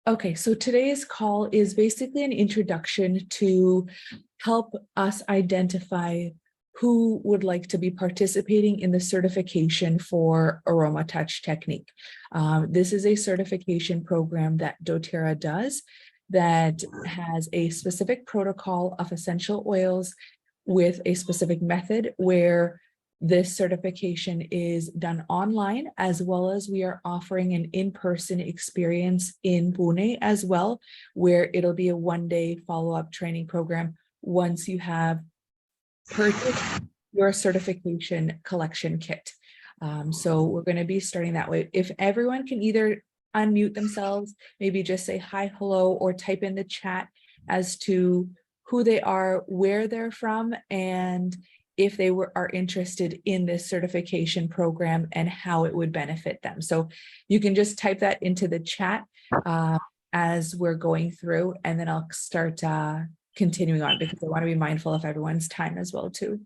Okay, so today's call is basically an introduction to help us identify who would like to be participating in the certification for AromaTouch Technique. This is a certification program that doTERRA does that has a specific protocol of essential oils with a specific method where this certification is done online, as well as we are offering an in-person experience in Pune as well, where it'll be a one-day follow-up training program once you have purchased your certification collection kit. So we're going to be starting that way. If everyone can either unmute themselves, maybe just say hi, hello, or type in the chat as to who they are, where they're from, and if they are interested in this certification program and how it would benefit them. So you can just type that into the chat as we're going through, and then I'll start continuing on because I want to be mindful of everyone's time as well too.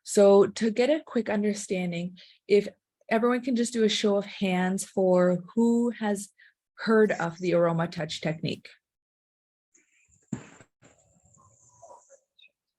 So to get a quick understanding, if everyone can just do a show of hands for who has heard of the AromaTouch technique.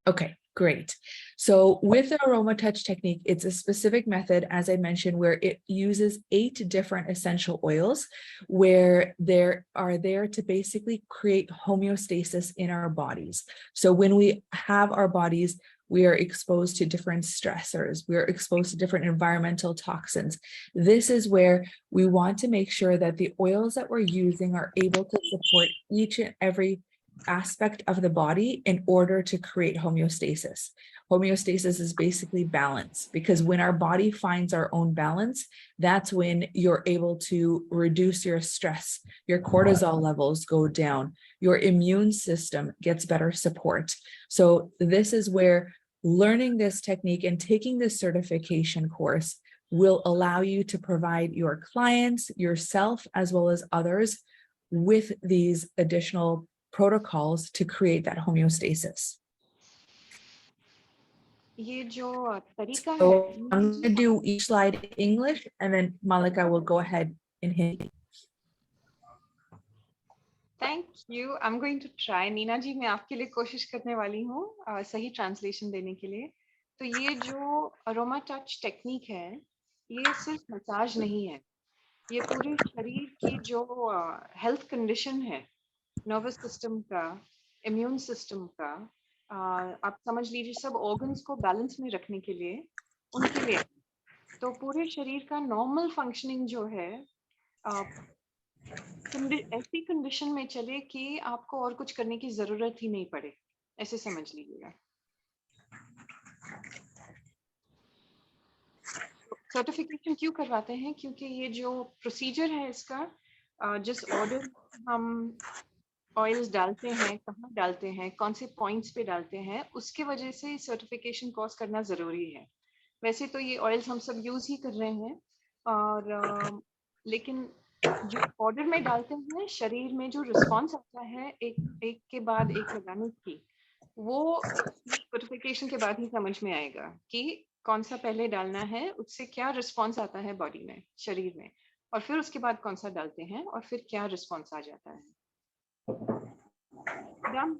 Okay, great. So with the AromaTouch technique, it's a specific method, as I mentioned, where it uses 8 different essential oils, where they are there to basically create homeostasis in our bodies. So when we have our bodies, we are exposed to different stressors, we are exposed to different environmental toxins. This is where we want to make sure that the oils that we're using are able to support each and every aspect of the body in order to create homeostasis. Homeostasis is basically balance, because when our body finds our own balance, that's when you're able to reduce your stress, your cortisol levels go down, your immune system gets better support. So this is where learning this technique and taking this certification course will allow you to provide your clients, yourself, as well as others with these additional protocols to create that homeostasis. So I'm going to do each slide in English, and then Mallika will go ahead in Hindi. Thank you. I'm going to try. Neena जी, मैं आपके लिए कोशिश करने वाली हूँ सही translation देने के लिए. तो ये जो AromaTouch टेक्निक है, ये सिर्फ मसाज नहीं है. ये पूरे शरीर की जो हेल्थ कंडीशन है, नर्वस सिस्टम का, इम्यून सिस्टम का, आप समझ लीजिए सब ऑर्गन्स को बैलेंस में रखने के लिए, उनके लिए. तो पूरे शरीर का नॉर्मल फंक्शनिंग जो है ऐसी कंडीशन में चले कि आपको और कुछ करने की जरूरत ही नहीं पड़े, ऐसे समझ लीजिएगा. सर्टिफिकेशन क्यों करवाते हैं? क्योंकि ये जो प्रोसीजर है इसका, जिस ऑर्डर हम ऑयल्स डालते हैं, कहाँ डालते हैं, कौन से पॉइंट्स पे डालते हैं, उसके वजह से सर्टिफिकेशन कोर्स करना ज़रूरी है. वैसे तो ये ऑयल्स हम सब यूज़ ही कर रहे हैं, और लेकिन जो ऑर्डर में डालते हैं, शरीर में जो रिस्पॉन्स आता है एक के बाद एक लगाने की, वो सर्टिफिकेशन के बाद ही समझ में आएगा कि कौन सा पहले डालना है, उससे क्या रिस्पॉन्स आता है बॉडी में, शरीर में, और फिर उसके बाद कौन सा डालते हैं और फिर क्या रिस्पॉन्स आ जाता है. Done.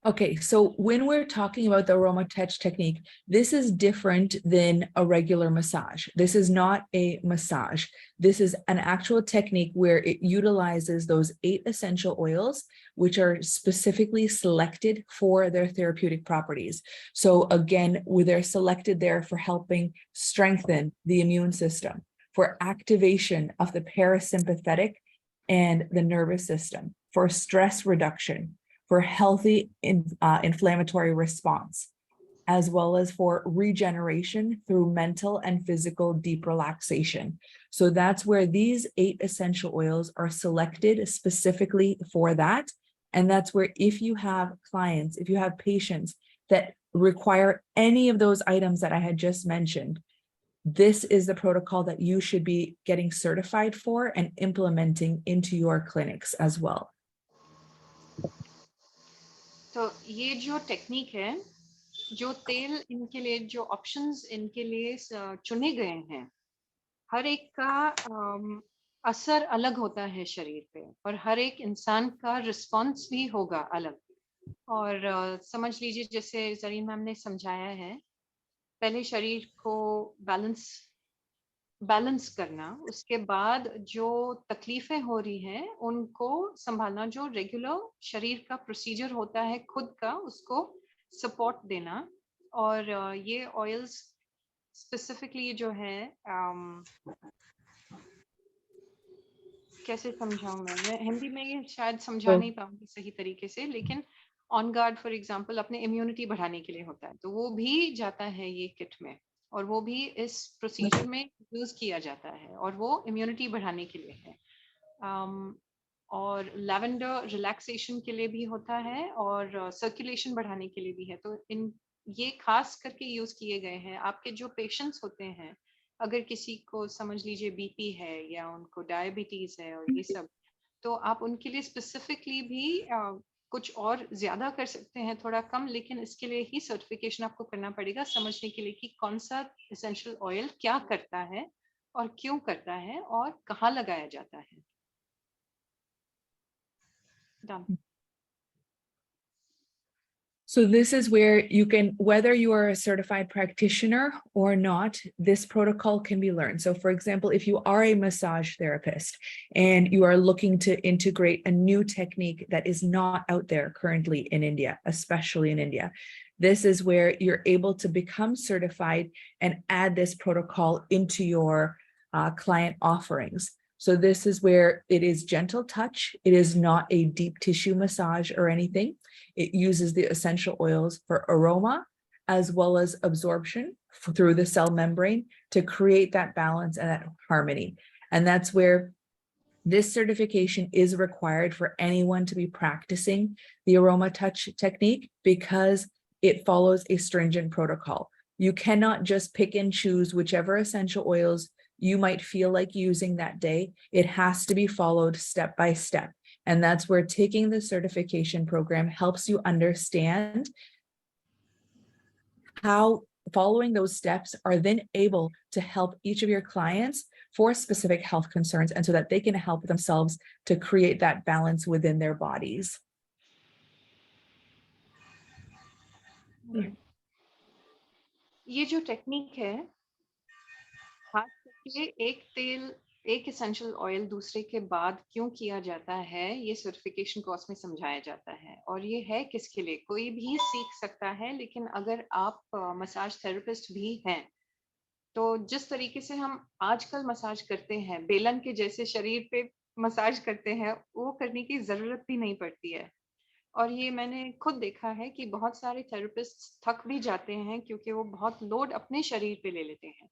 Okay, so when we're talking about the AromaTouch technique, this is different than a regular massage. This is not a massage. This is an actual technique where it utilizes those 8 essential oils, which are specifically selected for their therapeutic properties. So again, they're selected there for helping strengthen the immune system, for activation of the parasympathetic and the nervous system, for stress reduction, for healthy inflammatory response, as well as for regeneration through mental and physical deep relaxation. So that's where these 8 essential oils are selected specifically for that. And that's where if you have clients, if you have patients that require any of those items that I had just mentioned, this is the protocol that you should be getting certified for and implementing into your clinics as well. तो ये जो technique है, जो तेल इनके लिए, जो options इनके लिए चुने गए हैं, हर एक का असर अलग होता है शरीर पे, और हर एक इंसान का रिस्पॉन्स भी होगा अलग। और समझ लीजिए जैसे जरीन मैम ने समझाया है, पहले शरीर को बैलेंस बैलेंस करना, उसके बाद जो तकलीफें हो रही हैं उनको संभालना, जो रेगुलर शरीर का प्रोसीजर होता है खुद का, उसको सपोर्ट देना। और ये ऑयल्स स्पेसिफिकली जो है, कैसे समझाऊं मैं हिंदी में ये शायद समझा So नहीं पाऊंगी सही तरीके से, लेकिन ऑन गार्ड फॉर एग्जांपल अपने इम्यूनिटी बढ़ाने के लिए होता है, तो वो भी जाता है ये किट में, और वो भी इस प्रोसीजर में यूज किया जाता है, और वो इम्यूनिटी बढ़ाने के लिए है। और लैवेंडर रिलैक्सेशन के लिए भी होता है, और सर्कुलेशन बढ़ाने के लिए भी है। तो इन ये खास करके यूज किए गए हैं आपके जो पेशेंट्स होते हैं, अगर किसी को समझ लीजिए बीपी है या उनको डायबिटीज है और ये सब, तो आप उनके लिए स्पेसिफिकली भी कुछ और ज्यादा कर सकते हैं, थोड़ा कम, लेकिन इसके लिए ही सर्टिफिकेशन आपको करना पड़ेगा, समझने के लिए कि कौन सा एसेंशियल ऑयल क्या करता है और क्यों करता है और कहाँ लगाया जाता है। Done. So this is where you can, whether you are a certified practitioner or not, this protocol can be learned. So for example, if you are a massage therapist and you are looking to integrate a new technique that is not out there currently in India, especially in India, this is where you're able to become certified and add this protocol into your client offerings. So this is where it is gentle touch. It is not a deep tissue massage or anything. It uses the essential oils for aroma as well as absorption through the cell membrane to create that balance and that harmony. And that's where this certification is required for anyone to be practicing the AromaTouch technique because it follows a stringent protocol. You cannot just pick and choose whichever essential oils you might feel like using that day. It has to be followed step by step. And that's where taking the certification program helps you understand how following those steps are then able to help each of your clients for specific health concerns, and so that they can help themselves to create that balance within their bodies. ये जो technique है, खास करके एक तेल, एक essential oil दूसरे के बाद क्यों किया जाता है, ये सर्टिफिकेशन कोर्स में समझाया जाता है। और ये है किसके लिए, कोई भी सीख सकता है, लेकिन अगर आप मसाज थेरेपिस्ट भी हैं, तो जिस तरीके से हम आजकल मसाज करते हैं, बेलन के जैसे शरीर पे मसाज करते हैं, वो करने की जरूरत भी नहीं पड़ती है। और ये मैंने खुद देखा है कि बहुत सारे थेरेपिस्ट थक भी जाते हैं क्योंकि वो बहुत लोड अपने शरीर पे ले लेते हैं।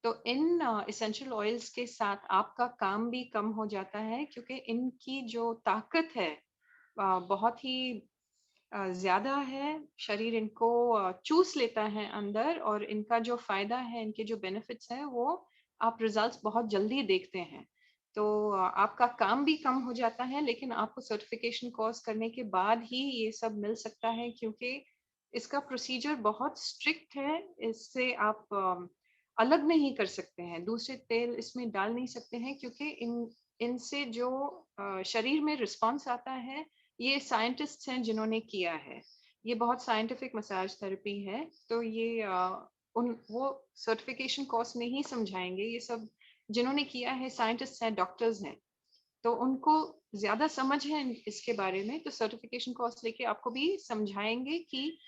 तो इन एसेंशियल ऑयल्स के साथ आपका काम भी कम हो जाता है, क्योंकि इनकी जो ताकत है बहुत ही ज्यादा है। शरीर इनको चूस लेता है अंदर, और इनका जो फायदा है, इनके जो बेनिफिट्स हैं, वो आप रिजल्ट्स बहुत जल्दी देखते हैं। तो आपका काम भी कम हो जाता है, लेकिन आपको सर्टिफिकेशन कोर्स करने के बाद ही ये सब मिल सकता है, क्योंकि इसका प्रोसीजर बहुत स्ट्रिक्ट है। इससे आप अलग नहीं कर सकते हैं, दूसरे तेल इसमें डाल नहीं सकते हैं, क्योंकि इनसे जो शरीर में रिस्पॉन्स आता है, ये साइंटिस्ट्स हैं जिन्होंने किया है। ये बहुत साइंटिफिक मसाज थेरेपी है। तो ये वो सर्टिफिकेशन कोर्स में ही समझाएंगे, ये सब जिन्होंने किया है साइंटिस्ट हैं, डॉक्टर्स हैं, तो उनको ज्यादा समझ है इसके बारे में। तो सर्टिफिकेशन कोर्स लेके आपको भी समझाएंगे कि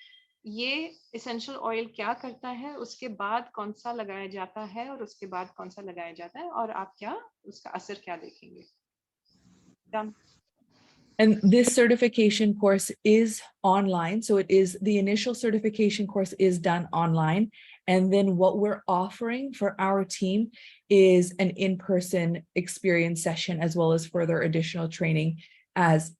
ये एसेंशियल ऑयल क्या करता है, उसके बाद कौन सा लगाया जाता है, और उसके बाद कौन सा लगाया जाता है, और आप क्या उसका असर क्या देखेंगे। Done. And this certification course is online. So it is, the initial certification course is done online. And then what we're offering for our team is an in-person experience session, as well as further additional training as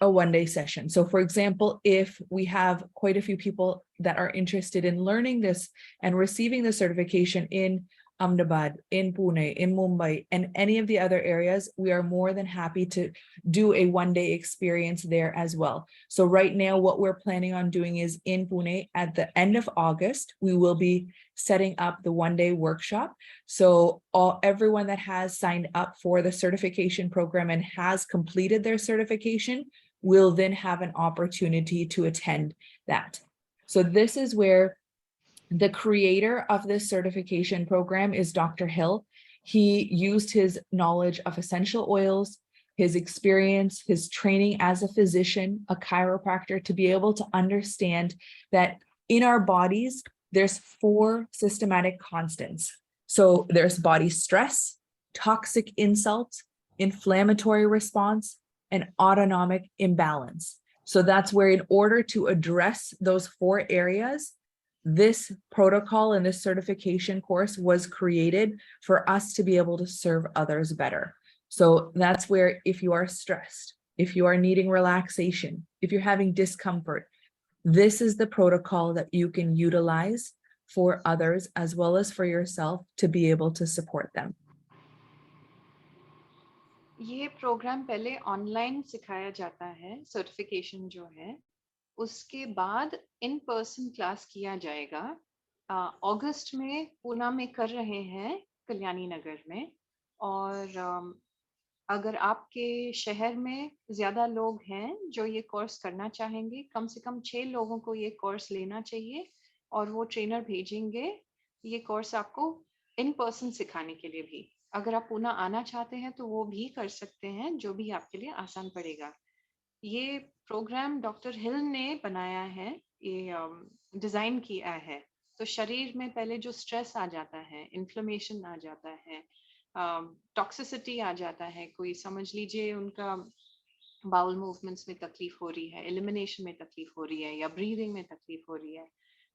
a one-day session. So for example, if we have quite a few people that are interested in learning this and receiving the certification in Ahmedabad, in Pune, in Mumbai, and any of the other areas, we are more than happy to do a one-day experience there as well. So right now, what we're planning on doing is in Pune at the end of August, we will be setting up the one-day workshop. So everyone that has signed up for the certification program and has completed their certification will then have an opportunity to attend that. So this is where the creator of this certification program is Dr. Hill. He used his knowledge of essential oils, his experience, his training as a physician, a chiropractor, to be able to understand that in our bodies, there's 4 systematic constants. So there's body stress, toxic insult, inflammatory response, and autonomic imbalance. So that's where, in order to address those 4 areas, this protocol and this certification course was created for us to be able to serve others better. So that's where, if you are stressed, if you are needing relaxation, if you're having discomfort, this is the protocol that you can utilize for others as well as for yourself to be able to support them. ये programme पहले online सिखाया जाता है, certification जो है, उसके बाद in person class किया जाएगा। अगस्त में पूना में कर रहे हैं, कल्याणी नगर में। और अगर आपके शहर में ज्यादा लोग हैं जो ये कोर्स करना चाहेंगे, कम से कम 6 लोगों को ये कोर्स लेना चाहिए और वो ट्रेनर भेजेंगे ये कोर्स आपको इन पर्सन सिखाने के लिए भी। अगर आप पूना आना चाहते हैं तो वो भी कर सकते हैं, जो भी आपके लिए आसान पड़ेगा। ये प्रोग्राम डॉक्टर हिल ने बनाया है, ये डिजाइन किया है। तो शरीर में पहले जो स्ट्रेस आ जाता है, इन्फ्लेमेशन आ जाता है, टॉक्सिसिटी आ जाता है, कोई समझ लीजिए उनका बाउल मूवमेंट्स में तकलीफ हो रही है, एलिमिनेशन में तकलीफ हो रही है, या ब्रीदिंग में तकलीफ हो रही है,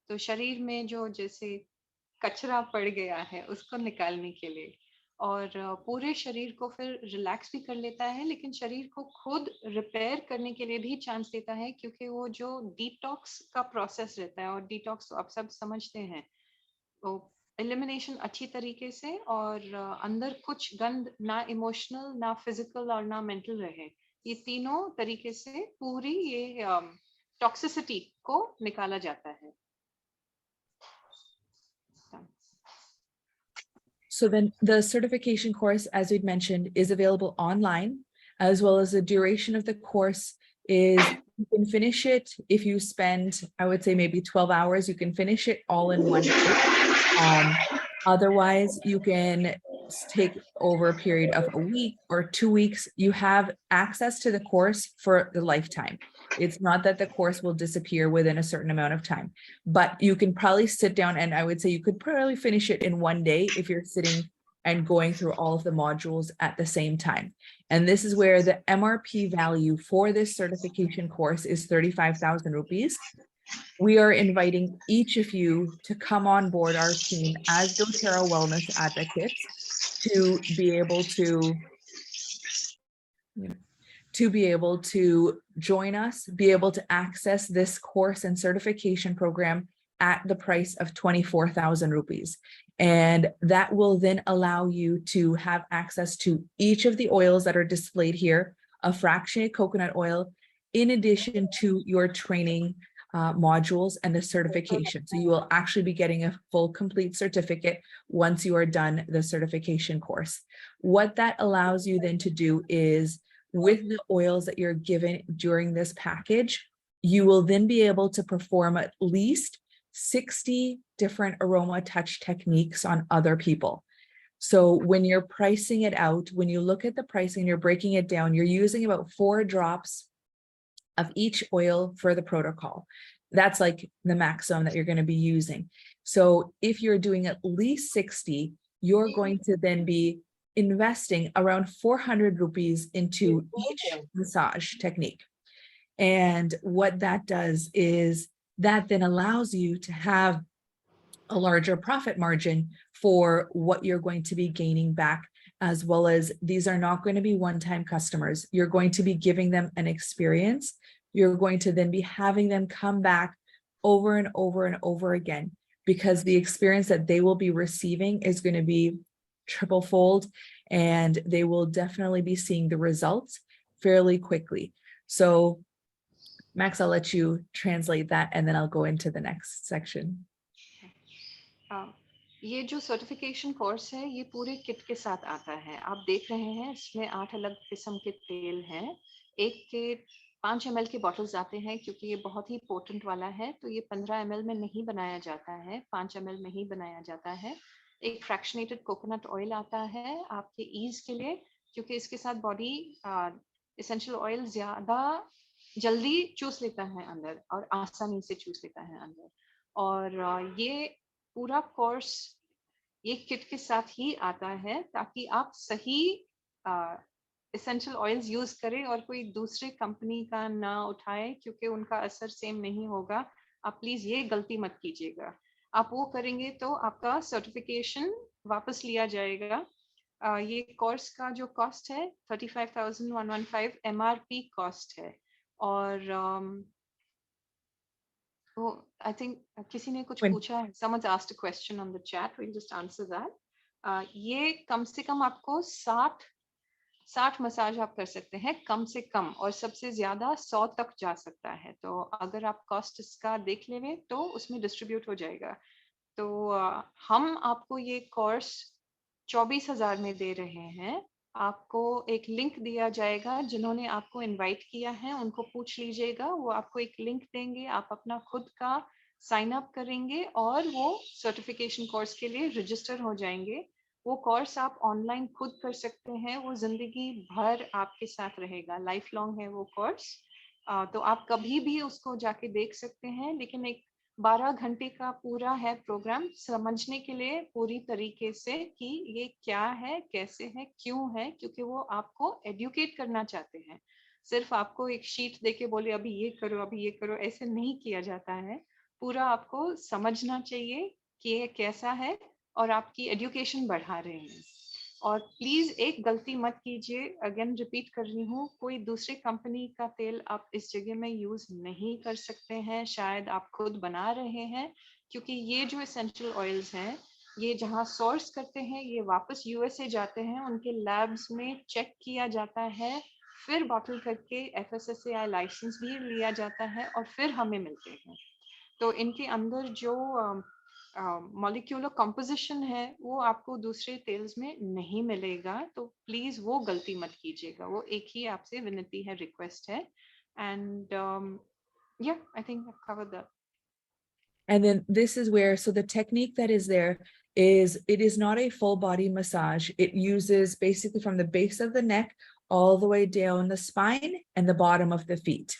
तो शरीर में जो जैसे कचरा पड़ गया है उसको निकालने के लिए, और पूरे शरीर को फिर रिलैक्स भी कर लेता है, लेकिन शरीर को खुद रिपेयर करने के लिए भी चांस देता है, क्योंकि वो जो डिटॉक्स का प्रोसेस रहता है, और डिटॉक्स तो आप सब समझते हैं, तो एलिमिनेशन अच्छी तरीके से, और अंदर कुछ गंद ना इमोशनल, ना फिजिकल और ना मेंटल रहे, ये तीनों तरीके से पूरी ये टॉक्सिसिटी को निकाला जाता है। So then the certification course, as we'd mentioned, is available online, as well as the duration of the course is, you can finish it if you spend, I would say maybe 12 hours, you can finish it all in one day. Otherwise, you can take over a period of a week or 2 weeks. You have access to the course for the lifetime. It's not that the course will disappear within a certain amount of time, but you can probably sit down, and I would say you could probably finish it in one day if you're sitting and going through all of the modules at the same time. And this is where the MRP value for this certification course is 35,000 rupees. We are inviting each of you to come on board our team as doTERRA wellness advocates to be able to join us, be able to access this course and certification program at the price of 24,000 rupees. And that will then allow you to have access to each of the oils that are displayed here, a fractionated coconut oil, in addition to your training modules and the certification. So you will actually be getting a full complete certificate once you are done the certification course. What that allows you then to do is, with the oils that you're given during this package, you will then be able to perform at least 60 different AromaTouch techniques on other people. So when you're pricing it out, when you look at the pricing, you're breaking it down, you're using about 4 drops of each oil for the protocol. That's like the maximum that you're going to be using. So if you're doing at least 60, you're going to then be investing around 400 rupees into each massage technique. And what that does is that then allows you to have a larger profit margin for what you're going to be gaining back, as well as these are not going to be one-time customers. You're going to be giving them an experience. You're going to then be having them come back over and over and over again, because the experience that they will be receiving is going to be triple fold, and they will definitely be seeing the results fairly quickly. So Max, I'll let you translate that and then I'll go into the next section. ये जो certification course है ये पूरे kit के साथ आता है। आप देख रहे हैं इसमें 8 अलग किस्म के तेल हैं। एक के 5 ml के बॉटल्स आते हैं क्योंकि ये बहुत ही पोटेंट वाला है, तो ये 15 ml में नहीं बनाया जाता है, 5 ml में ही बनाया जाता है। एक फ्रैक्शनेटेड कोकोनट ऑयल आता है आपके ईज के लिए, क्योंकि इसके साथ बॉडी एसेंशियल ऑयल ज्यादा जल्दी चूस लेता है अंदर और आसानी से चूस लेता है अंदर। और ये पूरा कोर्स ये किट के साथ ही आता है ताकि आप सही एसेंशियल ऑयल्स यूज करें और कोई दूसरे कंपनी का ना उठाए, क्योंकि उनका असर सेम नहीं होगा। आप प्लीज ये गलती मत कीजिएगा। आप वो करेंगे तो आपका सर्टिफिकेशन वापस लिया जाएगा। ये कोर्स का जो कॉस्ट है 35,115 MRP कॉस्ट है। और Oh, I think किसी ने कुछ पूछा है. Someone's asked a question on the chat. We'll just answer that. ये कम से कम आपको 60 मसाज आप कर सकते हैं कम से कम, और सबसे ज्यादा 100 तक जा सकता है। तो अगर आप कॉस्ट इसका देख लेंगे तो उसमें डिस्ट्रीब्यूट हो जाएगा। तो हम आपको ये कोर्स 24,000 में दे रहे हैं। आपको एक लिंक दिया जाएगा, जिन्होंने आपको इनवाइट किया है उनको पूछ लीजिएगा, वो आपको एक लिंक देंगे। आप अपना खुद का साइन अप करेंगे और वो सर्टिफिकेशन कोर्स के लिए रजिस्टर हो जाएंगे। वो कोर्स आप ऑनलाइन खुद कर सकते हैं, वो जिंदगी भर आपके साथ रहेगा, लाइफ लॉन्ग है वो कोर्स। तो आप कभी भी उसको जाके देख सकते हैं, लेकिन एक 12 घंटे का पूरा है प्रोग्राम समझने के लिए पूरी तरीके से कि ये क्या है, कैसे है, क्यों है, क्योंकि वो आपको एडुकेट करना चाहते हैं। सिर्फ आपको एक शीट देके बोले अभी ये करो अभी ये करो, ऐसे नहीं किया जाता है। पूरा आपको समझना चाहिए कि ये कैसा है और आपकी एजुकेशन बढ़ा रहे हैं। और प्लीज एक गलती मत कीजिए, अगेन रिपीट कर रही हूँ, कोई दूसरी कंपनी का तेल आप इस जगह में यूज नहीं कर सकते हैं। शायद आप खुद बना रहे हैं, क्योंकि ये जो एसेंशियल ऑयल्स हैं ये जहाँ सोर्स करते हैं ये वापस यूएसए जाते हैं, उनके लैब्स में चेक किया जाता है, फिर बॉटल करके FSSAI लाइसेंस भी लिया जाता है और फिर हमें मिलते हैं। तो इनके अंदर जो मॉलिक्यूलर कंपोजिशन है वो आपको दूसरे तेल्स में नहीं मिलेगा। तो प्लीज वो गलती मत कीजिएगा, वो एक ही आपसे विनती है, रिक्वेस्ट है। And yeah, I think I've covered that. And then this is where, so the technique that is there is, it is not a full body massage. It uses basically from the base of the neck all the way down the spine and the bottom of the feet.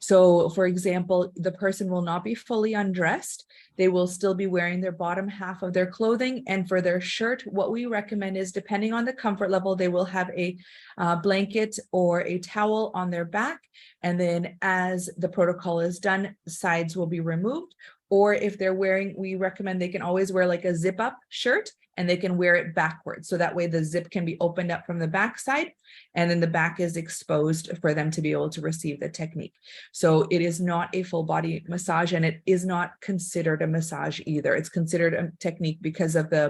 So for example, the person will not be fully undressed. They will still be wearing their bottom half of their clothing. And for their shirt, what we recommend is, depending on the comfort level, they will have a blanket or a towel on their back. And then as the protocol is done, sides will be removed. Or if they're wearing, we recommend they can always wear like a zip up shirt, and they can wear it backwards. So that way the zip can be opened up from the back side, and then the back is exposed for them to be able to receive the technique. So it is not a full body massage, and it is not considered a massage either. It's considered a technique because of the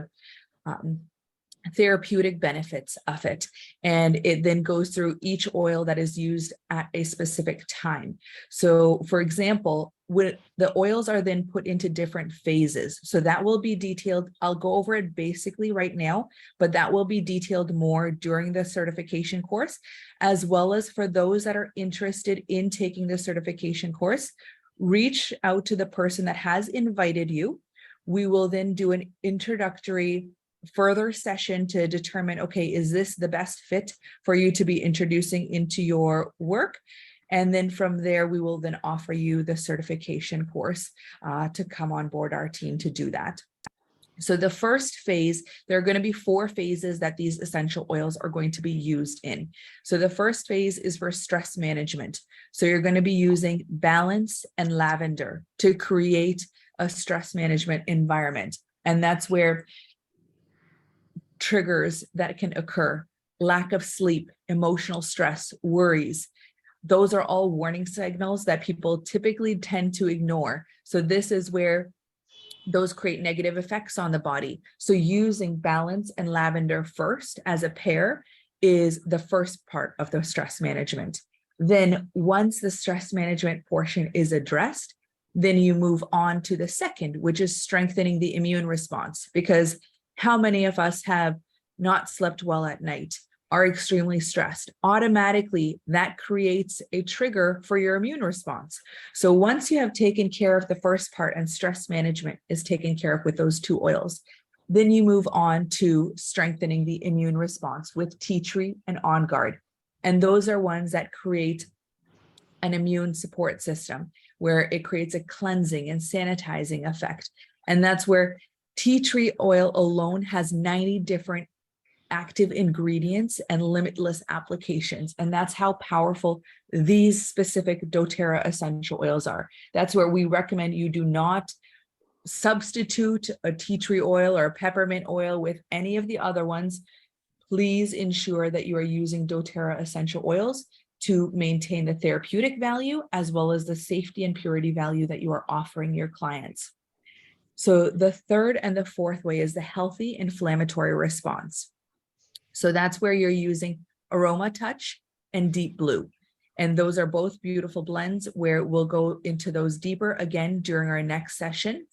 therapeutic benefits of it. And it then goes through each oil that is used at a specific time. So for example, when the oils are then put into different phases, so that will be detailed. I'll go over it basically right now, but that will be detailed more during the certification course, as well as for those that are interested in taking the certification course, reach out to the person that has invited you. We will then do an introductory further session to determine, okay, is this the best fit for you to be introducing into your work? And then from there, we will then offer you the certification course to come on board our team to do that. So the first phase, there are going to be 4 phases that these essential oils are going to be used in. So the first phase is for stress management. So you're going to be using balance and lavender to create a stress management environment. And that's where triggers that can occur, lack of sleep, emotional stress, worries, those are all warning signals that people typically tend to ignore. So this is where those create negative effects on the body. So using balance and lavender first as a pair is the first part of the stress management. Then once the stress management portion is addressed, then you move on to the second, which is strengthening the immune response. Because how many of us have not slept well at night, are extremely stressed? Automatically, that creates a trigger for your immune response. So once you have taken care of the first part and stress management is taken care of with those two oils, then you move on to strengthening the immune response with tea tree and On Guard. And those are ones that create an immune support system where it creates a cleansing and sanitizing effect. And that's where tea tree oil alone has 90 different active ingredients and limitless applications. And that's how powerful these specific doTERRA essential oils are. That's where we recommend you do not substitute a tea tree oil or a peppermint oil with any of the other ones. Please ensure that you are using doTERRA essential oils to maintain the therapeutic value as well as the safety and purity value that you are offering your clients. So the third and the fourth way is the healthy inflammatory response. So that's where you're using AromaTouch and Deep Blue. And those are both beautiful blends where we'll go into those deeper again during our next session.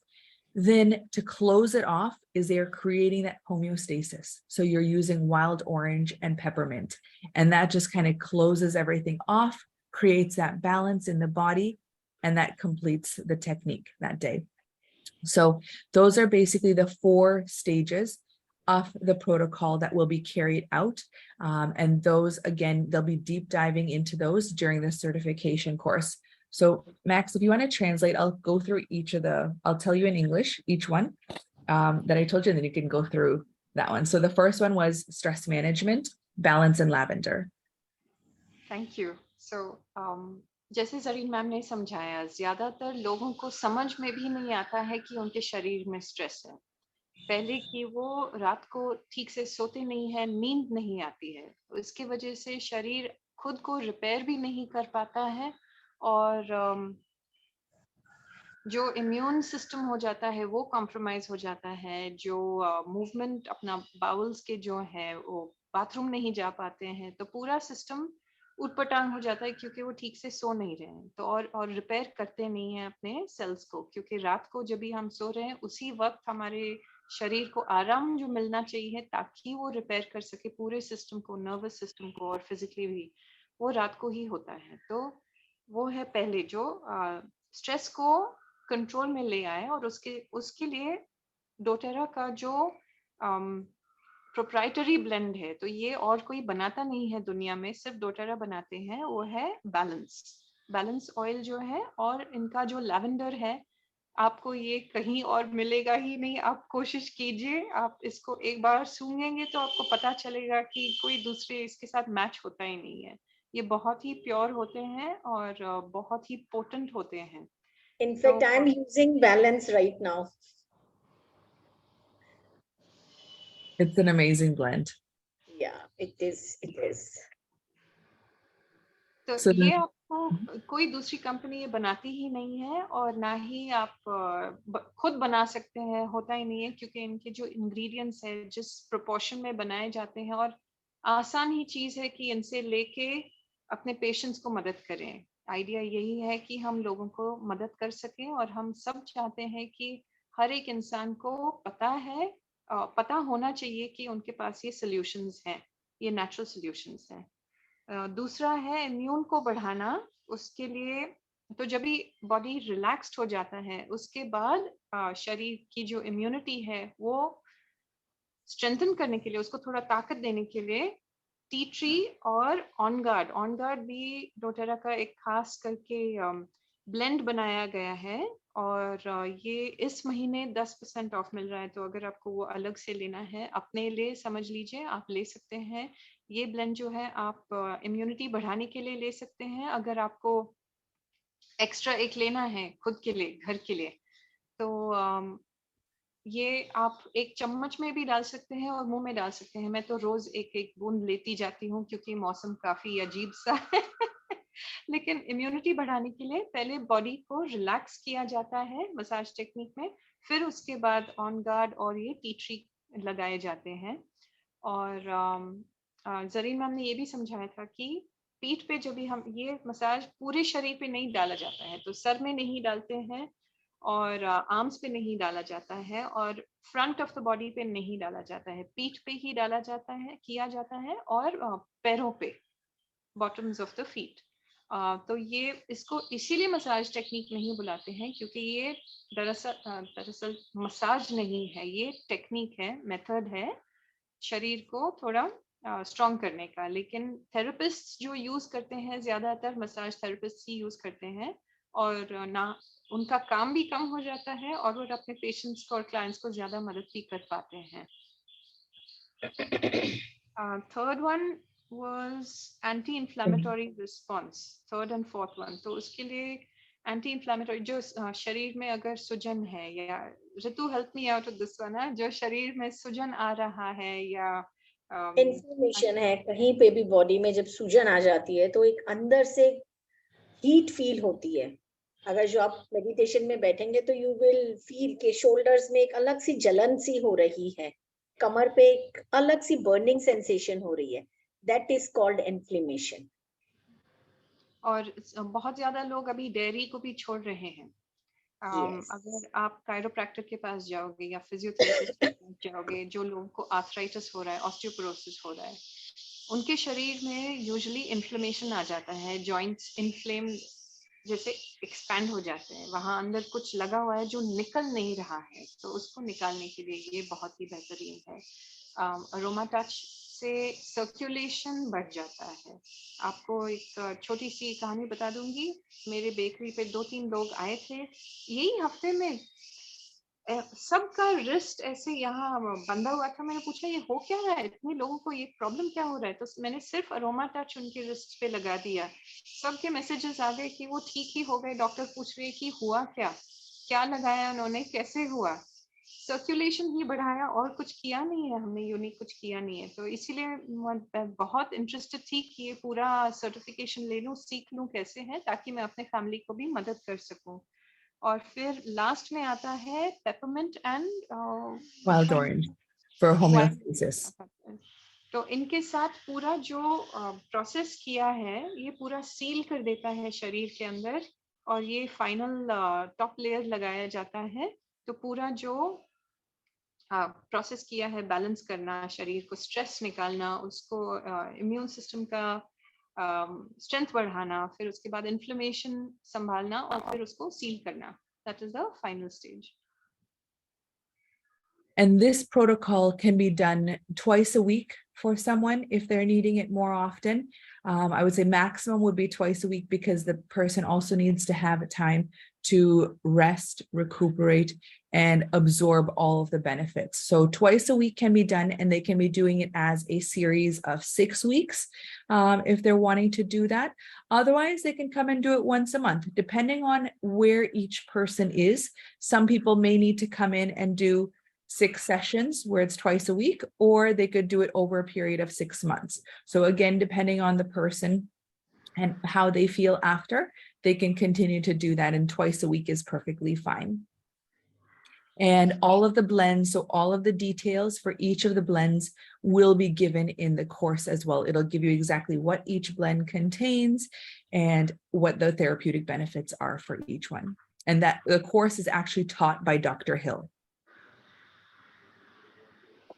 Then to close it off is they're creating that homeostasis. So you're using wild orange and peppermint, and that just kind of closes everything off, creates that balance in the body, and that completes the technique that day. So those are basically the 4 stages of the protocol that will be carried out. And those, again, they'll be deep diving into those during the certification course. So Max, if you want to translate, I'll go through I'll tell you in English, each one that I told you, and then you can go through that one. So the first one was stress management, balance, and lavender. Thank you. So जैसे Zareen ma'am ने समझाया, ज्यादातर लोगों को समझ में भी नहीं आता है कि उनके शरीर में स्ट्रेस है। पहले कि वो रात को ठीक से सोते नहीं है, नींद नहीं आती है, इसकी वजह से शरीर खुद को रिपेयर भी नहीं कर पाता है, और जो इम्यून सिस्टम हो जाता है वो कॉम्प्रोमाइज हो जाता है, जो मूवमेंट अपना बाउल्स के जो है वो बाथरूम नहीं जा पाते हैं, तो पूरा सिस्टम उटपटांग हो जाता है क्योंकि वो ठीक से सो नहीं रहे हैं, तो और रिपेयर करते नहीं हैं अपने सेल्स को, क्योंकि रात को जब भी हम सो रहे हैं उसी वक्त हमारे शरीर को आराम जो मिलना चाहिए ताकि वो रिपेयर कर सके पूरे सिस्टम को, नर्वस सिस्टम को और फिजिकली भी, वो रात को ही होता है। तो वो है पहले जो स्ट्रेस को कंट्रोल में ले आए, और उसके लिए doTERRA का जो प्रोप्राइटरी ब्लेंड है, तो ये और कोई बनाता नहीं है दुनिया में, सिर्फ doTERRA बनाते हैं, वो है बैलेंस ऑयल जो है, और इनका जो लैवेंडर है आपको ये कहीं और मिलेगा ही नहीं। आप कोशिश कीजिए, आप इसको एक बार सूंघेंगे तो आपको पता चलेगा कि कोई दूसरे इसके साथ मैच होता ही नहीं है। ये बहुत ही प्योर होते हैं और बहुत ही पोटेंट होते हैं। In fact, I am using balance right now. It's an amazing blend. Yeah, it is. तो ये आपको कोई दूसरी कंपनी ये बनाती ही नहीं है, और ना ही आप खुद बना सकते हैं, होता ही नहीं है, क्योंकि इनके जो इंग्रेडिएंट्स है जिस प्रोपोर्शन में बनाए जाते हैं, और आसान ही चीज है कि इनसे लेके अपने पेशेंट्स को मदद करें। आइडिया यही है कि हम लोगों को मदद कर सकें, और हम सब चाहते हैं कि हर एक इंसान को पता होना चाहिए कि उनके पास ये सॉल्यूशंस हैं, ये नेचुरल सॉल्यूशंस हैं। दूसरा है इम्यून को बढ़ाना। उसके लिए तो जब भी बॉडी रिलैक्स्ड हो जाता है उसके बाद शरीर की जो इम्यूनिटी है वो स्ट्रेंथन करने के लिए, उसको थोड़ा ताकत देने के लिए टी ट्री और ऑन गार्ड भी doTERRA का एक खास करके ब्लेंड बनाया गया है, और ये इस महीने 10% ऑफ मिल रहा है, तो अगर आपको वो अलग से लेना है अपने लिए समझ लीजिए, आप ले सकते हैं। ये ब्लेंड जो है आप इम्यूनिटी बढ़ाने के लिए ले सकते हैं। अगर आपको एक्स्ट्रा एक लेना है खुद के लिए, घर के लिए, तो ये आप एक चम्मच में भी डाल सकते हैं और मुंह में डाल सकते हैं। मैं तो रोज एक बूंद लेती जाती हूँ क्योंकि मौसम काफी अजीब सा है लेकिन इम्यूनिटी बढ़ाने के लिए पहले बॉडी को रिलैक्स किया जाता है मसाज टेक्निक में, फिर उसके बाद ऑन गार्ड और ये टी ट्री लगाए जाते हैं। और जरीन मैम ने ये भी समझाया था कि पीठ पे जब भी हम ये मसाज पूरे शरीर पे नहीं डाला जाता है, तो सर में नहीं डालते हैं और आर्म्स पे नहीं डाला जाता है और फ्रंट ऑफ द बॉडी पे नहीं डाला जाता है, पीठ पे ही डाला जाता है, किया जाता है और पैरों पे, बॉटम्स ऑफ द फीट। तो ये इसको इसीलिए मसाज टेक्निक नहीं बुलाते हैं क्योंकि ये दरअसल मसाज नहीं है, ये टेक्निक है, मेथड है शरीर को थोड़ा स्ट्रॉन्ग करने का। लेकिन थेरेपिस्ट जो यूज करते हैं, ज्यादातर मसाज थेरेपिस्ट ही यूज करते हैं और ना उनका काम भी कम हो जाता है और वो अपने पेशेंट्स को और क्लाइंट्स को ज्यादा मदद भी कर पाते हैं। Third one was anti-inflammatory response, third and fourth one। तो उसके लिए एंटी इन्फ्लामेटरी जो शरीर में अगर सूजन है, या Ritu help me out of this one है, जो शरीर में सूजन आ रहा है या इन्फ्लेमेशन है कहीं पे भी बॉडी में, जब सूजन आ जाती है तो एक अंदर से हीट फील होती है। अगर जो आप मेडिटेशन में बैठेंगे तो यू विल फील के शोल्डर्स में एक अलग सी जलन सी हो रही है, कमर पे एक अलग सी बर्निंग सेंसेशन हो रही है, दैट इज कॉल्ड इन्फ्लेमेशन। और बहुत ज्यादा लोग अभी डेयरी को भी छोड़ रहे हैं। Yes. अगर आप कायरोप्रैक्टर के पास जाओगे या फिजियोथेरेपिस्ट के पास जाओगे, जो लोगों को आर्थराइटिस हो रहा है, ऑस्टियोपोरोसिस हो रहा है, उनके शरीर में यूजुअली इन्फ्लेमेशन आ जाता है, जॉइंट्स इन्फ्लेम जैसे एक्सपैंड हो जाते हैं, वहां अंदर कुछ लगा हुआ है जो निकल नहीं रहा है, तो उसको निकालने के लिए ये बहुत ही बेहतरीन है। अरोमा टच से सर्कुलेशन बढ़ जाता है। आपको एक छोटी सी कहानी बता दूंगी। मेरे बेकरी पे 2-3 लोग आए थे यही हफ्ते में, सबका रिस्ट ऐसे यहाँ बंधा हुआ था। मैंने पूछा ये हो क्या रहा है, इतने लोगों को ये प्रॉब्लम क्या हो रहा है, तो मैंने सिर्फ अरोमा टच उनके रिस्ट पे लगा दिया, सबके मैसेजेस आ गए कि वो ठीक ही हो गए। डॉक्टर पूछ रहे कि हुआ क्या, क्या लगाया उन्होंने, कैसे हुआ, सर्कुलेशन ही बढ़ाया और कुछ किया नहीं है, हमने यूनिक कुछ किया नहीं है। तो इसीलिए मैं बहुत इंटरेस्टेड थी कि ये पूरा सर्टिफिकेशन ले लूँ, सीख लूँ कैसे है, ताकि मैं अपने फैमिली को भी मदद कर सकूँ। और फिर लास्ट में आता है peppermint and Wild orange for homeostasis. तो इनके साथ पूरा जो प्रोसेस किया है, ये पूरा सील कर देता है शरीर के अंदर, और ये फाइनल टॉप लेयर लगाया जाता है। तो पूरा जो प्रोसेस किया है, बैलेंस करना शरीर को, स्ट्रेस निकालना, उसको इम्यून सिस्टम का स्ट्रेंथ बढ़ाना, फिर उसके बाद इन्फ्लेमेशन संभालना और फिर उसको सील करना, that is the final stage. And this protocol can be done twice a week for someone if they're needing it more often. I would say maximum would be twice a week because the person also needs to have time to rest, recuperate, and absorb all of the benefits. So twice a week can be done, and they can be doing it as a series of 6 weeks if they're wanting to do that. Otherwise, they can come and do it once a month, depending on where each person is. Some people may need to come in and do 6 sessions where it's twice a week, or they could do it over a period of 6 months. So again, depending on the person and how they feel after, they can continue to do that, and twice a week is perfectly fine. And all of the blends, so all of the details for each of the blends will be given in the course as well. It'll give you exactly what each blend contains and what the therapeutic benefits are for each one. And that the course is actually taught by Dr. Hill.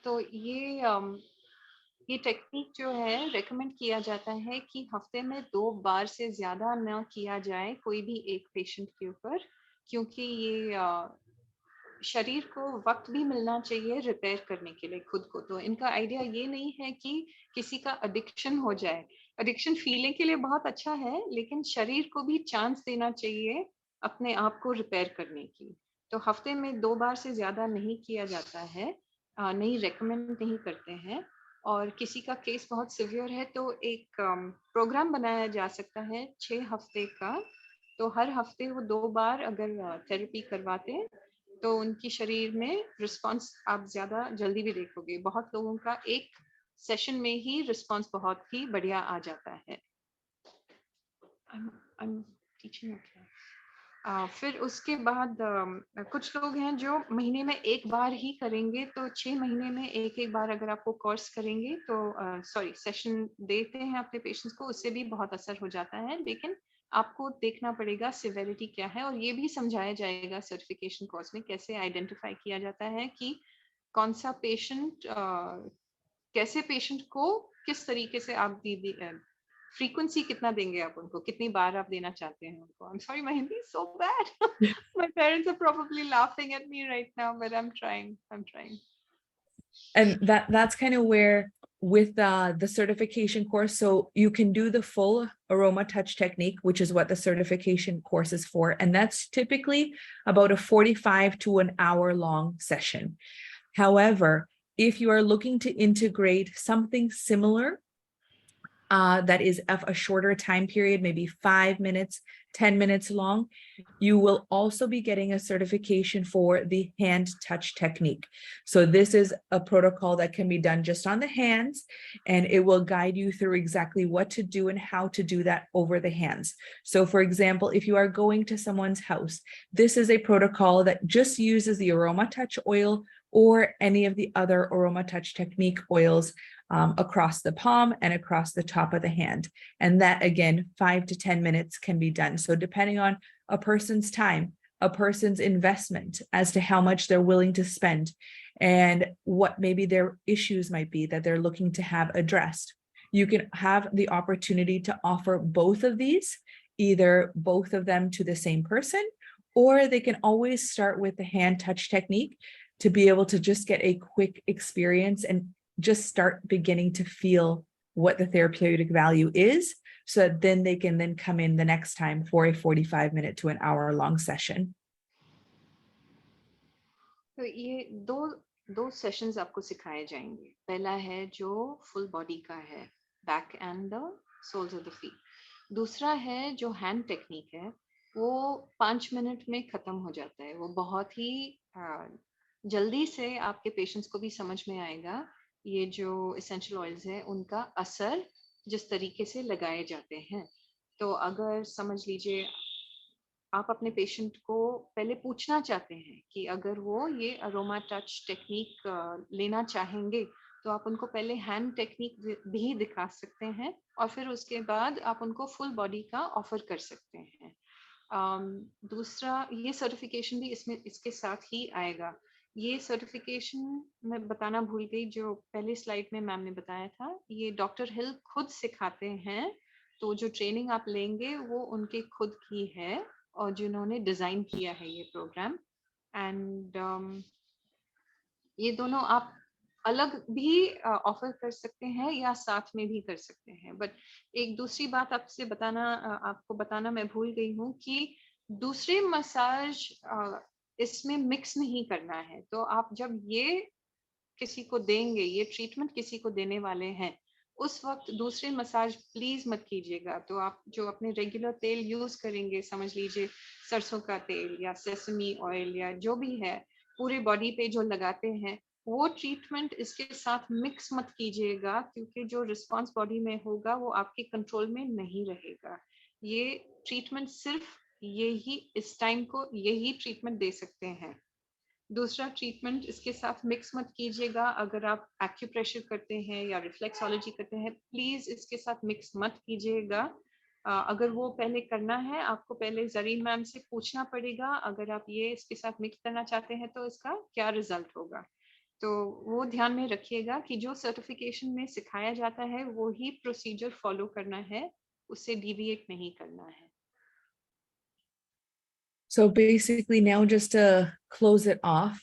तो ये technique जो है, recommend किया जाता है कि हफ्ते में 2 बार से ज्यादा न किया जाए कोई भी एक पेशेंट के ऊपर, क्योंकि ये शरीर को वक्त भी मिलना चाहिए रिपेयर करने के लिए खुद को। तो इनका आइडिया ये नहीं है कि किसी का एडिक्शन हो जाए। एडिक्शन फीलिंग के लिए बहुत अच्छा है, लेकिन शरीर को भी चांस देना चाहिए अपने आप को रिपेयर करने की। तो हफ्ते में 2 बार से ज्यादा नहीं किया जाता है, नहीं रेकमेंड नहीं करते हैं। और किसी का केस बहुत सिवियर है तो एक प्रोग्राम बनाया जा सकता है 6 हफ्ते का। तो हर हफ्ते वो 2 बार अगर थेरेपी करवाते हैं तो उनकी शरीर में रिस्पांस आप ज्यादा जल्दी भी देखोगे। बहुत लोगों का एक सेशन में ही रिस्पांस बहुत ही बढ़िया आ जाता है। I'm teaching a class. फिर उसके बाद कुछ लोग हैं जो महीने में एक बार ही करेंगे, तो 6 महीने में एक बार अगर आपको कोर्स करेंगे तो सेशन देते हैं अपने पेशेंट्स को, उससे भी बहुत असर हो जाता है। लेकिन आपको देखना पड़ेगा सिविरिटी क्या है, और ये भी समझाया जाएगा सर्टिफिकेशन कोर्स में कैसे आइडेंटिफाई किया जाता है कि कौन सा पेशेंट कैसे पेशेंट को किस तरीके से आप फ्रीक्वेंसी कितना देंगे आप उनको, कितनी बार आप देना चाहते हैं उनको। I'm sorry, my Hindi is so bad. My parents are probably laughing at me right now, but I'm trying. And that's kind of where with the certification course, so you can do the full AromaTouch technique, which is what the certification course is for. And that's typically about a 45 to an hour long session. However, if you are looking to integrate something similar, that is of a shorter time period, maybe 5 minutes, 10 minutes long, you will also be getting a certification for the hand touch technique. So this is a protocol that can be done just on the hands, and it will guide you through exactly what to do and how to do that over the hands. So for example, if you are going to someone's house, this is a protocol that just uses the AromaTouch oil or any of the other AromaTouch Technique oils across the palm and across the top of the hand. And that, again, 5 to 10 minutes can be done. So depending on a person's time, a person's investment as to how much they're willing to spend, and what maybe their issues might be that they're looking to have addressed, you can have the opportunity to offer both of these, either both of them to the same person, or they can always start with the hand touch technique to be able to just get a quick experience and just start beginning to feel what the therapeutic value is, so that then they can then come in the next time for a 45-minute to an hour long session. तो ये दो sessions आपको सिखाए जाएंगे। पहला है जो full body का है, back and the soles of the feet. दूसरा है जो हैंड टेक्निक है, वो 5 मिनट में खत्म हो जाता है। वो बहुत ही जल्दी से आपके पेशेंट्स को भी समझ में आएगा ये जो एसेंशियल ऑयल्स है उनका असर जिस तरीके से लगाए जाते हैं। तो अगर समझ लीजिए आप अपने पेशेंट को पहले पूछना चाहते हैं कि अगर वो ये अरोमा टच टेक्निक लेना चाहेंगे, तो आप उनको पहले हैंड टेक्निक भी दिखा सकते हैं, और फिर उसके बाद आप उनको फुल बॉडी का ऑफर कर सकते हैं। दूसरा, ये सर्टिफिकेशन भी इसके साथ ही आएगा। ये सर्टिफिकेशन मैं बताना भूल गई, जो पहले स्लाइड में मैम ने बताया था, ये डॉक्टर हिल खुद सिखाते हैं। तो जो ट्रेनिंग आप लेंगे वो उनके खुद की है, और जिन्होंने डिजाइन किया है ये प्रोग्राम। एंड ये दोनों आप अलग भी ऑफर कर सकते हैं या साथ में भी कर सकते हैं। बट एक दूसरी बात आपको बताना मैं भूल गई हूँ कि दूसरे मसाज इसमें मिक्स नहीं करना है। तो आप जब ये किसी को देंगे, ये ट्रीटमेंट किसी को देने वाले हैं, उस वक्त दूसरे मसाज प्लीज मत कीजिएगा। तो आप जो अपने रेगुलर तेल यूज करेंगे, समझ लीजिए सरसों का तेल या सेसमी ऑयल या जो भी है, पूरे बॉडी पे जो लगाते हैं, वो ट्रीटमेंट इसके साथ मिक्स मत कीजिएगा, क्योंकि जो रिस्पांस बॉडी में होगा वो आपके कंट्रोल में नहीं रहेगा। ये ट्रीटमेंट सिर्फ यही इस टाइम को यही ट्रीटमेंट दे सकते हैं। दूसरा ट्रीटमेंट इसके साथ मिक्स मत कीजिएगा। अगर आप एक्यूप्रेशर करते हैं या रिफ्लेक्सोलॉजी करते हैं, प्लीज इसके साथ मिक्स मत कीजिएगा। अगर वो पहले करना है, आपको पहले जरीन मैम से पूछना पड़ेगा, अगर आप ये इसके साथ मिक्स करना चाहते हैं तो इसका क्या रिजल्ट होगा। तो वो ध्यान में रखिएगा कि जो सर्टिफिकेशन में सिखाया जाता है वो ही प्रोसीजर फॉलो करना है, उससे डिविएट नहीं करना है। So basically now, just to close it off,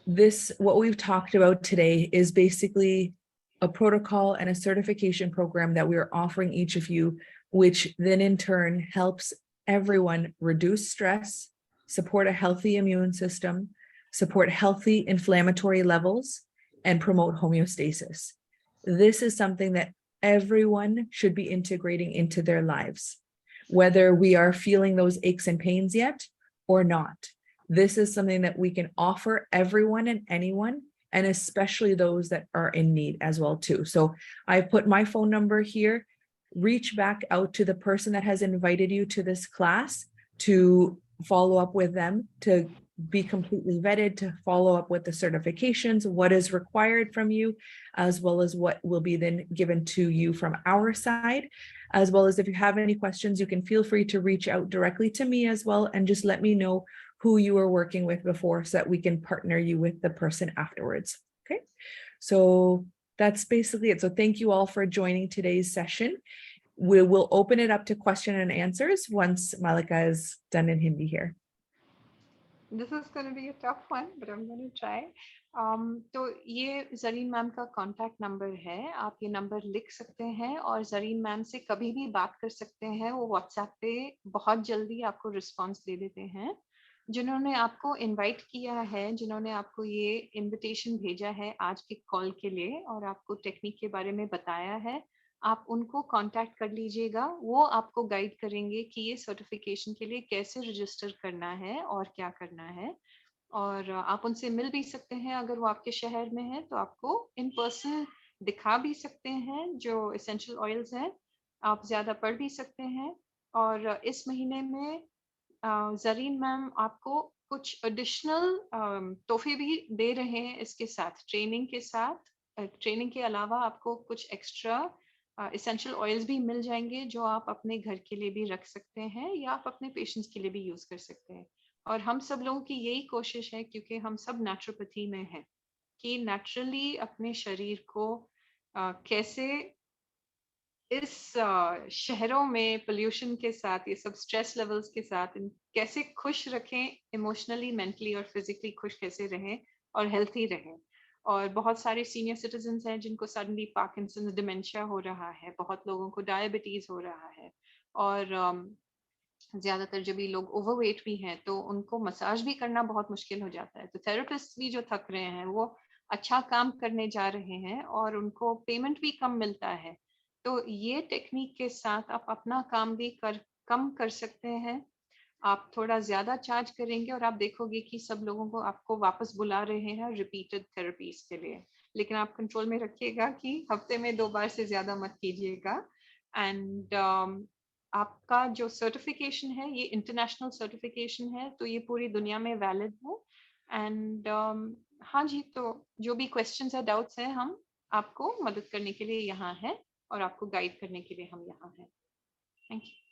what we've talked about today is basically a protocol and a certification program that we are offering each of you, which then in turn helps everyone reduce stress, support a healthy immune system, support healthy inflammatory levels, and promote homeostasis. This is something that everyone should be integrating into their lives, whether we are feeling those aches and pains yet or not. This is something that we can offer everyone and anyone, and especially those that are in need as well too. So I put my phone number here. Reach back out to the person that has invited you to this class to follow up with them, to be completely vetted, to follow up with the certifications, what is required from you, as well as what will be then given to you from our side. As well as if you have any questions, you can feel free to reach out directly to me as well, and just let me know who you were working with before so that we can partner you with the person afterwards. Okay, so that's basically it. So thank you all for joining today's session. We will open it up to question and answers once Mallika is done in Hindi here. This is going to be a tough one, but I'm going to try. तो ये Zareen ma'am का contact number है, आप ये number लिख सकते हैं और जरीन मैम से कभी भी बात कर सकते हैं। वो व्हाट्सएप पे बहुत जल्दी आपको रिस्पांस दे देते हैं। जिन्होंने आपको इनवाइट किया है, जिन्होंने आपको ये इनविटेशन भेजा है आज के कॉल के लिए और आपको टेक्निक के बारे में बताया है, आप उनको कांटेक्ट कर लीजिएगा। वो आपको गाइड करेंगे कि ये सर्टिफिकेशन के लिए कैसे रजिस्टर करना है और क्या करना है। और आप उनसे मिल भी सकते हैं, अगर वो आपके शहर में है तो आपको इन पर्सन दिखा भी सकते हैं जो एसेंशियल ऑयल्स हैं, आप ज़्यादा पढ़ भी सकते हैं। और इस महीने में जरीन मैम आपको कुछ एडिशनल तोहफे भी दे रहे हैं इसके साथ, ट्रेनिंग के साथ। ट्रेनिंग के अलावा आपको कुछ एक्स्ट्रा एसेंशियल ऑयल्स भी मिल जाएंगे जो आप अपने घर के लिए भी रख सकते हैं या आप अपने पेशेंट्स के लिए भी यूज कर सकते हैं। और हम सब लोगों की यही कोशिश है, क्योंकि हम सब नेचुरोपैथी में हैं, कि नेचुरली अपने शरीर को कैसे इस शहरों में पोल्यूशन के साथ, ये सब स्ट्रेस लेवल्स के साथ कैसे खुश रखें, इमोशनली, मेंटली और फिजिकली खुश कैसे रहें और हेल्थी रहें। और बहुत सारे सीनियर सिटीजन्स हैं जिनको सडनली पार्किंसंस, डिमेंशिया हो रहा है, बहुत लोगों को डायबिटीज हो रहा है, और ज्यादातर जब ये लोग ओवरवेट भी हैं तो उनको मसाज भी करना बहुत मुश्किल हो जाता है। तो थेरेपिस्ट भी जो थक रहे हैं वो अच्छा काम करने जा रहे हैं और उनको पेमेंट भी कम मिलता है। तो ये टेक्निक के साथ आप अपना काम भी कम कर सकते हैं। आप थोड़ा ज्यादा चार्ज करेंगे और आप देखोगे कि सब लोगों को आपको वापस बुला रहे हैं रिपीटेड थेरेपीज के लिए। लेकिन आप कंट्रोल में रखिएगा कि हफ्ते में 2 बार से ज्यादा मत कीजिएगा। एंड आपका जो सर्टिफिकेशन है ये इंटरनेशनल सर्टिफिकेशन है, तो ये पूरी दुनिया में वैलिड है। एंड हाँ जी, तो जो भी क्वेश्चंस है, डाउट्स हैं, हम आपको मदद करने के लिए यहाँ हैं और आपको गाइड करने के लिए हम यहाँ हैं। Thank you.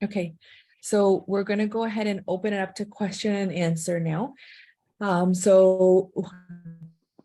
Okay, so we're going to go ahead and open it up to question and answer now. So